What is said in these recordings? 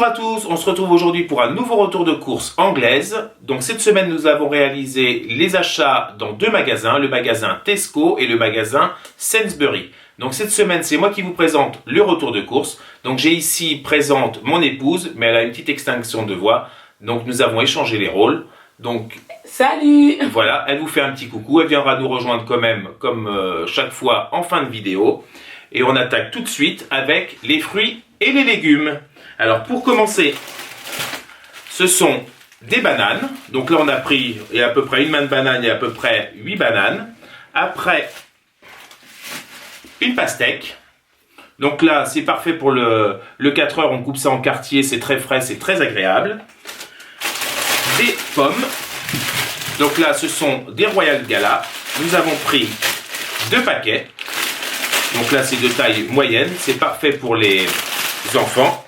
Bonjour à tous, on se retrouve aujourd'hui pour un nouveau retour de course anglaise. Donc cette semaine nous avons réalisé les achats dans deux magasins, le magasin Tesco et le magasin Sainsbury. Donc cette semaine c'est moi qui vous présente le retour de course. Donc j'ai ici présente mon épouse, mais elle a une petite extinction de voix. Donc nous avons échangé les rôles. Donc salut! Voilà, elle vous fait un petit coucou, elle viendra nous rejoindre quand même comme chaque fois en fin de vidéo. Et on attaque tout de suite avec les fruits et les légumes. Alors pour commencer, ce sont des bananes. Donc là on a pris à peu près une main de bananes et à peu près 8 bananes. Après, une pastèque. Donc là c'est parfait pour le 4 heures, on coupe ça en quartier, c'est très frais, c'est très agréable. Des pommes. Donc là ce sont des Royal Gala. Nous avons pris 2 paquets. Donc là c'est de taille moyenne, c'est parfait pour les enfants.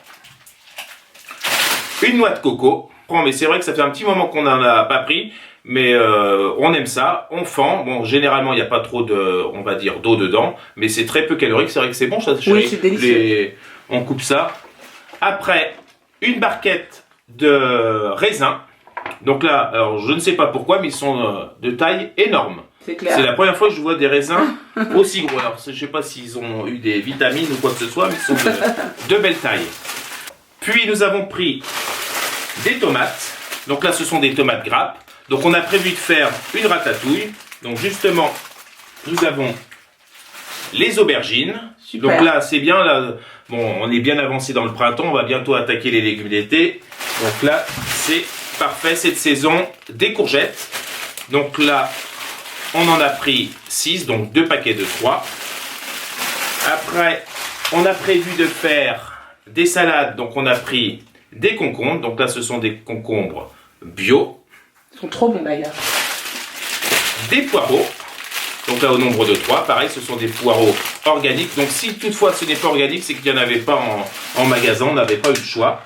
Une noix de coco. Mais c'est vrai que ça fait un petit moment qu'on n'en a pas pris, mais on aime ça, on fend. Bon, généralement il n'y a pas trop de, on va dire, d'eau dedans, mais c'est très peu calorique, c'est vrai que c'est bon, ça. Oui, c'est délicieux. On coupe ça. Après, une barquette de raisins. Donc là, alors je ne sais pas pourquoi, mais ils sont de taille énorme. C'est clair. C'est la première fois que je vois des raisins aussi gros. Alors je ne sais pas s'ils ont eu des vitamines ou quoi que ce soit, mais ils sont de belle taille. Puis nous avons pris des tomates. Donc là ce sont des tomates grappes. Donc on a prévu de faire une ratatouille. Donc justement, nous avons les aubergines. Super. Donc là c'est bien. Là, bon, on est bien avancé dans le printemps. On va bientôt attaquer les légumes d'été. Donc là c'est parfait cette saison. Des courgettes. Donc là on en a pris 6, donc 2 paquets de 3. Après, on a prévu de faire des salades, donc on a pris des concombres. Donc là, ce sont des concombres bio. Ils sont trop bons d'ailleurs. Des poireaux. Donc là, au nombre de 3. Pareil, ce sont des poireaux organiques. Donc si toutefois ce n'est pas organique, c'est qu'il n'y en avait pas en magasin. On n'avait pas eu le choix.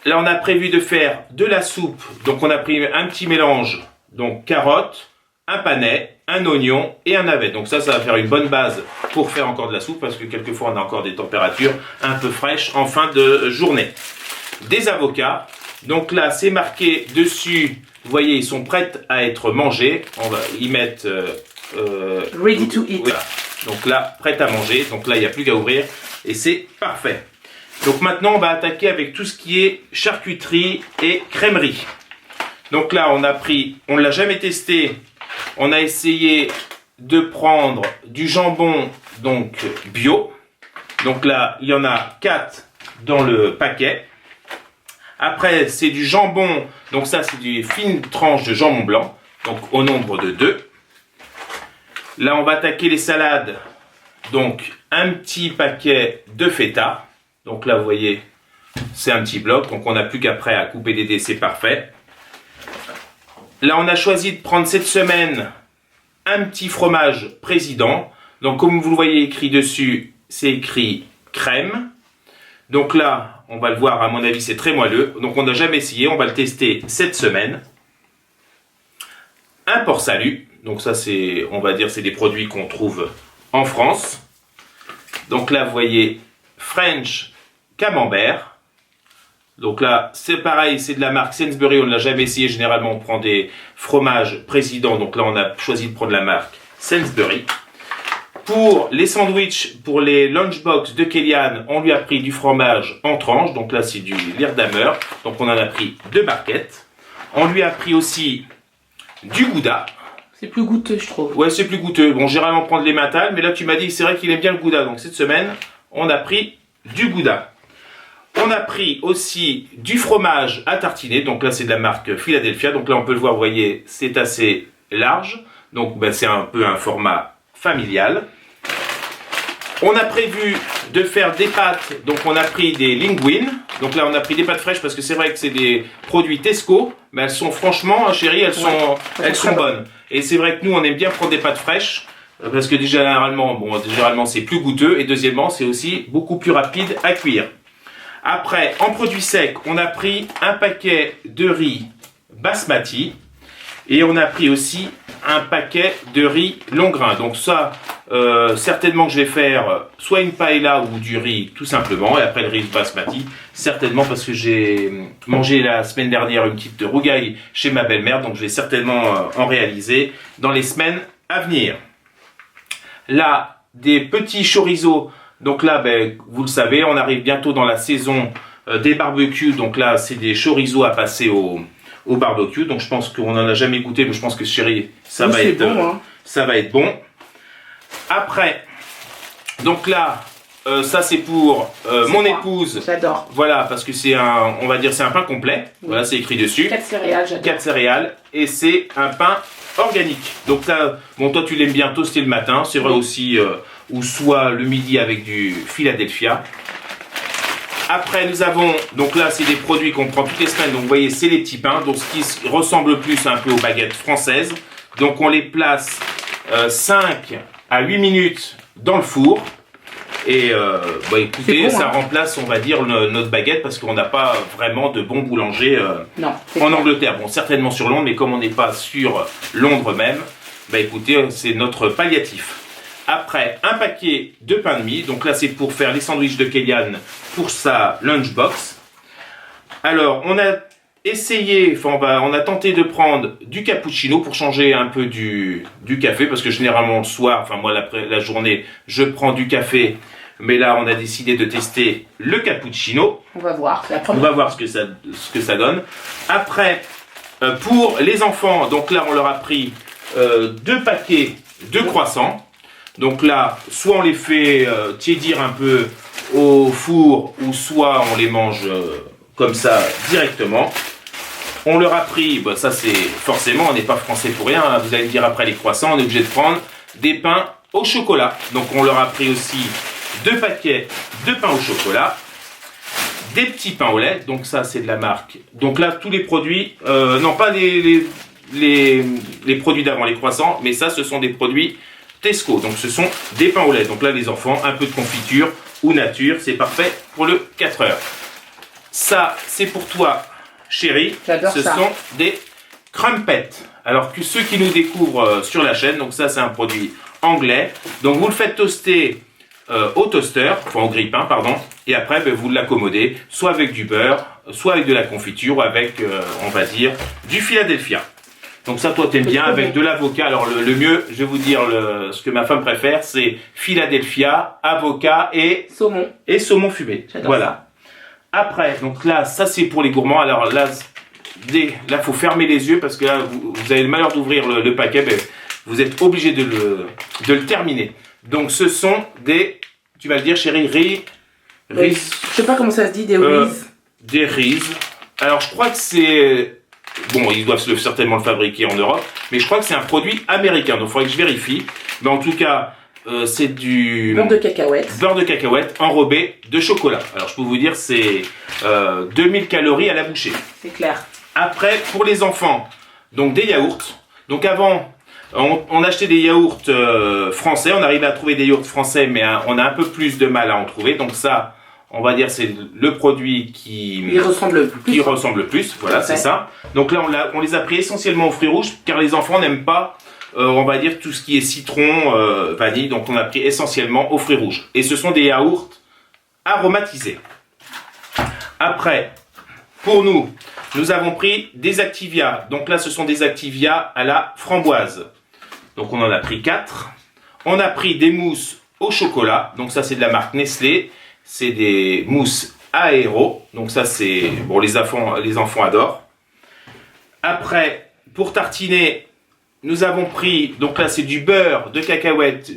Là, on a prévu de faire de la soupe. Donc on a pris un petit mélange. Donc carottes, un panais, un oignon et un navet. Donc ça va faire une bonne base pour faire encore de la soupe parce que quelquefois on a encore des températures un peu fraîches en fin de journée. Des avocats. Donc là c'est marqué dessus, vous voyez ils sont prêts à être mangés. On va y mettre ready to eat. Voilà. Donc là prêt à manger. Donc là il n'y a plus qu'à ouvrir et c'est parfait. Donc maintenant on va attaquer avec tout ce qui est charcuterie et crèmerie. Donc là on a pris, on ne l'a jamais testé. On a essayé de prendre du jambon donc bio. Donc là, il y en a 4 dans le paquet. Après, c'est du jambon. Donc ça, c'est des fines tranches de jambon blanc. Donc au nombre de 2. Là, on va attaquer les salades. Donc un petit paquet de feta. Donc là, vous voyez, c'est un petit bloc. Donc on n'a plus qu'après à couper des dés, c'est parfait. Là, on a choisi de prendre cette semaine un petit fromage président. Donc, comme vous le voyez écrit dessus, c'est écrit crème. Donc là, on va le voir, à mon avis, c'est très moelleux. Donc, on n'a jamais essayé. On va le tester cette semaine. Un port salut. Donc ça, c'est, on va dire, c'est des produits qu'on trouve en France. Donc là, vous voyez French camembert. Donc là, c'est pareil, c'est de la marque Sainsbury, on ne l'a jamais essayé. Généralement, on prend des fromages président. Donc là, on a choisi de prendre la marque Sainsbury. Pour les sandwichs, pour les lunchbox de Kellyanne, on lui a pris du fromage en tranches. Donc là, c'est du Leerdammer. Donc on en a pris 2 barquettes. On lui a pris aussi du Gouda. C'est plus goûteux, je trouve. Ouais, c'est plus goûteux. Bon, généralement, prendre les Mental, mais là, tu m'as dit que c'est vrai qu'il aime bien le Gouda. Donc cette semaine, on a pris du Gouda. On a pris aussi du fromage à tartiner. Donc là, c'est de la marque Philadelphia. Donc là, on peut le voir, vous voyez, c'est assez large. Donc ben, c'est un peu un format familial. On a prévu de faire des pâtes. Donc on a pris des linguines. Donc là, on a pris des pâtes fraîches parce que c'est vrai que c'est des produits Tesco. Mais elles sont franchement, chérie, elles sont bonnes. Et c'est vrai que nous, on aime bien prendre des pâtes fraîches. Parce que généralement, c'est plus goûteux. Et deuxièmement, c'est aussi beaucoup plus rapide à cuire. Après, en produits secs, on a pris un paquet de riz basmati et on a pris aussi un paquet de riz long grain. Donc ça, certainement que je vais faire soit une paella ou du riz tout simplement. Et après le riz basmati, certainement parce que j'ai mangé la semaine dernière une petite rougaille chez ma belle-mère, donc je vais certainement en réaliser dans les semaines à venir. Là, des petits chorizo. Donc là, ben, vous le savez, on arrive bientôt dans la saison des barbecues. Donc là, c'est des chorizo à passer au barbecue. Donc je pense qu'on n'en a jamais goûté, mais je pense que chérie, ça va être bon, hein. Ça va être bon. Après, donc là, ça c'est pour mon épouse. J'adore. Voilà, parce que c'est un, on va dire, c'est un pain complet. Oui. Voilà, c'est écrit dessus. 4 céréales, j'adore. 4 céréales, et c'est un pain organique. Donc là, bon, toi tu l'aimes bien toasté le matin. C'est vrai aussi, ou soit le midi avec du Philadelphia. Après, nous avons, donc là, c'est des produits qu'on prend toutes les semaines. Donc, vous voyez, c'est les petits pains. Donc, ce qui ressemble plus un peu aux baguettes françaises. Donc, on les place 5 à 8 minutes dans le four. Et, bah, écoutez, bon, ça remplace, on va dire, notre baguette parce qu'on n'a pas vraiment de bons boulangers en Angleterre. Bon, certainement sur Londres, mais comme on n'est pas sur Londres même, bah, écoutez, c'est notre palliatif. Après, un paquet de pain de mie. Donc là, c'est pour faire les sandwichs de Kellyanne pour sa lunchbox. Alors, on a essayé, enfin, on a tenté de prendre du cappuccino pour changer un peu du café. Parce que généralement, le soir, enfin moi, la journée, je prends du café. Mais là, on a décidé de tester le cappuccino. On va voir. On va voir ce que ça donne. Après, pour les enfants, donc là, on leur a pris 2 paquets de croissants. Donc là, soit on les fait tiédir un peu au four, ou soit on les mange comme ça directement. On leur a pris, bah ça c'est forcément, on n'est pas français pour rien, hein, vous allez me dire après les croissants, on est obligé de prendre des pains au chocolat. Donc on leur a pris aussi 2 paquets de pain au chocolat, des petits pains au lait, donc ça c'est de la marque. Donc là tous les produits, non pas les produits d'avant, les croissants, mais ça ce sont des produits Tesco, donc ce sont des pains au lait. Donc là les enfants, un peu de confiture ou nature, c'est parfait pour le 4 heures. Ça c'est pour toi chérie, ce sont des crumpets. Alors que ceux qui nous découvrent sur la chaîne, donc ça c'est un produit anglais. Donc vous le faites toaster au toaster, enfin au grille-pain pardon, et après ben, vous l'accommodez soit avec du beurre, soit avec de la confiture, ou avec on va dire du Philadelphia. Donc ça, toi, t'aimes bien avec de l'avocat. Alors le mieux, je vais vous dire ce que ma femme préfère, c'est Philadelphia, avocat et saumon fumé. Voilà. Après, donc là, ça c'est pour les gourmands. Alors là, faut fermer les yeux parce que là, vous avez le malheur d'ouvrir le paquet. Ben, vous êtes obligé de le terminer. Donc ce sont des, tu vas le dire, chérie, je sais pas comment ça se dit, des Reese. Des Reese. Alors je crois que c'est bon, ils doivent certainement le fabriquer en Europe, mais je crois que c'est un produit américain, donc il faudrait que je vérifie. Mais en tout cas, c'est du beurre de cacahuète. Beurre de cacahuète enrobé de chocolat. Alors je peux vous dire, c'est 2000 calories à la bouchée. C'est clair. Après, pour les enfants, donc des yaourts. Donc avant, on achetait des yaourts français, on arrivait à trouver des yaourts français, mais on a un peu plus de mal à en trouver. Donc ça, on va dire c'est le produit qui ressemble le plus. Voilà, c'est ça. Donc là, on les a pris essentiellement aux fruits rouges, car les enfants n'aiment pas, on va dire, tout ce qui est citron, vanille. Donc on a pris essentiellement aux fruits rouges. Et ce sont des yaourts aromatisés. Après, pour nous avons pris des Activia. Donc là, ce sont des Activia à la framboise. Donc on en a pris 4. On a pris des mousses au chocolat. Donc ça, c'est de la marque Nestlé. C'est des mousses Aéro. Donc ça, c'est bon, les enfants adorent. Après, pour tartiner, nous avons pris, donc là, c'est du beurre de cacahuète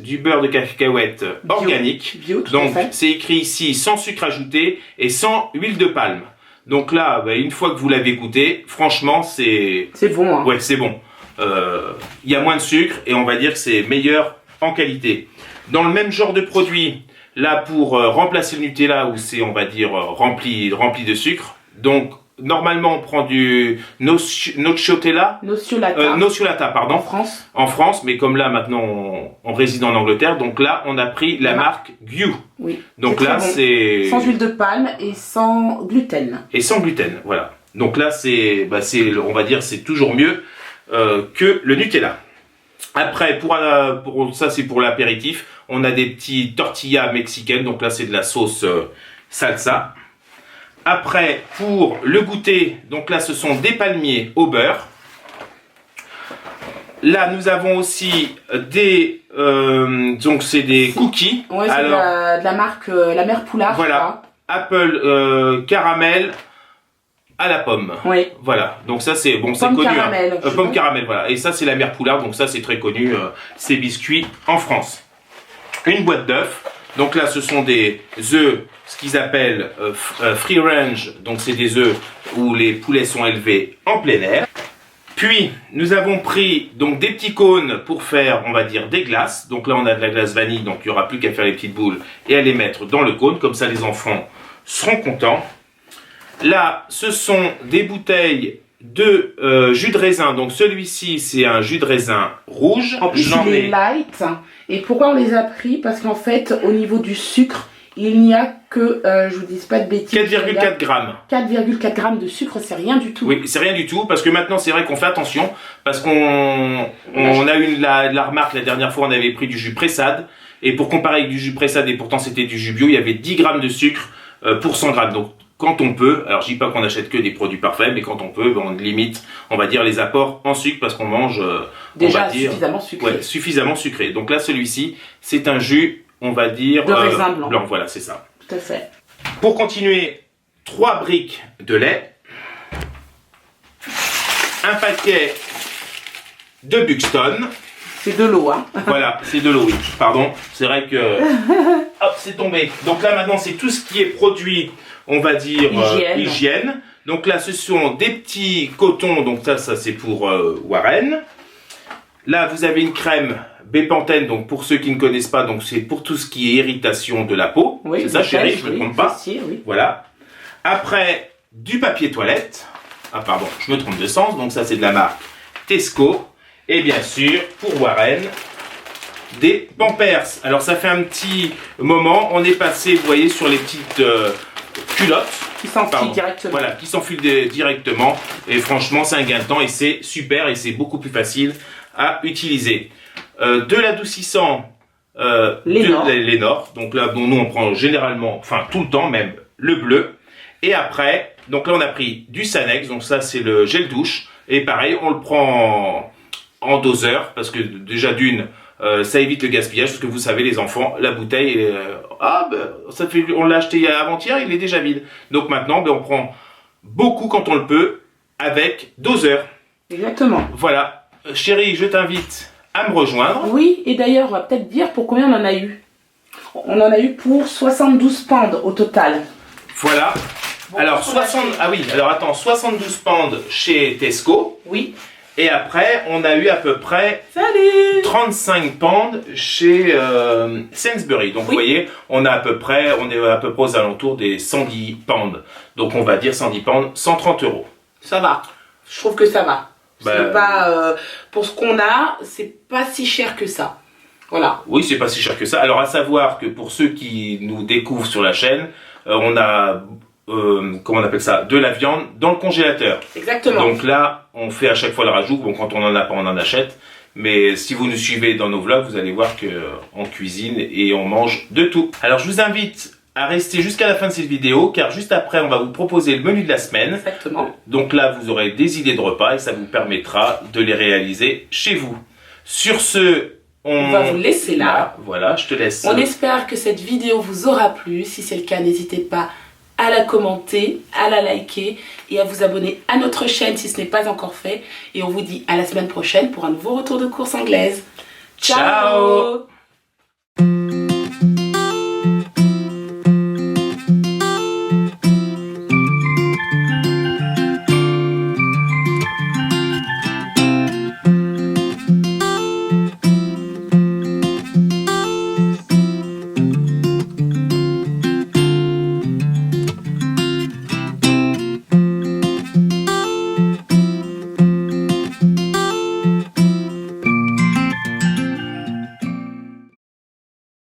organique. Bio, donc c'est écrit ici sans sucre ajouté et sans huile de palme. Donc là, bah, une fois que vous l'avez goûté, franchement, c'est bon. Hein. Ouais, c'est bon. Y a moins de sucre et on va dire que c'est meilleur en qualité. Dans le même genre de produit, là pour remplacer le Nutella où c'est, on va dire, rempli de sucre. Donc normalement on prend du Nocciolata, pardon, en France, mais comme là maintenant on réside en Angleterre, donc là on a pris la marque Gu. Oui. Donc là bon. C'est sans huile de palme et sans gluten. Voilà. Donc là c'est, on va dire, c'est toujours mieux que le Nutella. Après, pour ça c'est pour l'apéritif, on a des petits tortillas mexicaines, donc là c'est de la sauce salsa. Après, pour le goûter, donc là, ce sont des palmiers au beurre. Là, nous avons aussi des, donc c'est des cookies. Ouais, c'est de la marque La Mère Poulard. Voilà, Apple caramel à la pomme. Oui. Voilà, donc ça c'est bon, c'est connu. Caramel, pomme caramel, voilà. Et ça c'est La Mère Poulard, donc ça c'est très connu, ces biscuits en France. Une boîte d'œufs. Donc là, ce sont des œufs, ce qu'ils appellent free range. Donc c'est des œufs où les poulets sont élevés en plein air. Puis, nous avons pris donc des petits cônes pour faire, on va dire, des glaces. Donc là, on a de la glace vanille, donc il n'y aura plus qu'à faire les petites boules et à les mettre dans le cône. Comme ça, les enfants seront contents. Là, ce sont des bouteilles de jus de raisin. Donc celui-ci, c'est un jus de raisin rouge. En plus, il est light. Et pourquoi on les a pris? Parce qu'en fait, au niveau du sucre, il n'y a que, je vous dis pas de bêtises, 4,4 grammes. 4,4 grammes de sucre, c'est rien du tout. Oui, c'est rien du tout, parce que maintenant, c'est vrai qu'on fait attention, parce qu'on a eu la remarque, la dernière fois, on avait pris du jus pressade, et pour comparer avec du jus pressade, et pourtant c'était du jus bio, il y avait 10 grammes de sucre pour 100 grammes. Donc, quand on peut, alors je dis pas qu'on achète que des produits parfaits, mais quand on peut, on limite, on va dire, les apports en sucre, parce qu'on mange, déjà on va dire, suffisamment sucré. Ouais, suffisamment sucré. Donc là, celui-ci, c'est un jus, on va dire... de raisin blanc. Voilà, c'est ça. Tout à fait. Pour continuer, 3 briques de lait, un paquet de Buxton. C'est de l'eau, hein. Voilà, c'est de l'eau, oui. Pardon, c'est vrai que... Hop, c'est tombé. Donc là, maintenant, c'est tout ce qui est produit, on va dire, hygiène. Donc là, ce sont des petits cotons. Donc ça c'est pour Warren. Là, vous avez une crème Bepanthen. Donc pour ceux qui ne connaissent pas, donc c'est pour tout ce qui est irritation de la peau. Oui, c'est ça, chérie, je ne me trompe pas. Oui. Voilà. Après, du papier toilette. Ah pardon, je me trompe de sens. Donc ça, c'est de la marque Tesco. Et bien sûr, pour Warren, des Pampers. Alors ça fait un petit moment, on est passé, vous voyez, sur les petites culottes. Qui s'enfilent directement. Voilà, qui s'enfilent directement. Et franchement, c'est un gain de temps et c'est super et c'est beaucoup plus facile à utiliser. De l'adoucissant Lénor. Donc là, dont nous on prend généralement, enfin tout le temps même, le bleu. Et après, donc là on a pris du Sanex. Donc ça c'est le gel douche. Et pareil, on le prend en doseur parce que déjà d'une, ça évite le gaspillage parce que vous savez les enfants, la bouteille, on l'a acheté avant-hier, il est déjà vide. Donc maintenant, on prend beaucoup quand on le peut avec doseur. Exactement. Voilà, chérie, je t'invite à me rejoindre. Oui, et d'ailleurs, on va peut-être dire pour combien on en a eu. On en a eu pour 72 pounds au total. Voilà. Bon, alors 72 pounds chez Tesco. Oui. Et après, on a eu à peu près 35 pounds chez Sainsbury. Donc, oui. Vous voyez, on est à peu près aux alentours des 110 pounds. Donc, on va dire 110 pounds, 130 €. Ça va. Je trouve que ça va. C'est pas, pour ce qu'on a, c'est pas si cher que ça. Voilà. Oui, c'est pas si cher que ça. Alors, à savoir que pour ceux qui nous découvrent sur la chaîne, on a... comment on appelle ça, de la viande dans le congélateur. Exactement. Donc là, on fait à chaque fois le rajout. Bon, quand on en a pas, on en achète. Mais si vous nous suivez dans nos vlogs, vous allez voir que on cuisine et on mange de tout. Alors, je vous invite à rester jusqu'à la fin de cette vidéo, car juste après, on va vous proposer le menu de la semaine. Exactement. Donc là, vous aurez des idées de repas et ça vous permettra de les réaliser chez vous. Sur ce, on va vous laisser là. Voilà, je te laisse. On espère que cette vidéo vous aura plu. Si c'est le cas, n'hésitez pas à la commenter, à la liker et à vous abonner à notre chaîne si ce n'est pas encore fait. Et on vous dit à la semaine prochaine pour un nouveau retour de course anglaise. Ciao.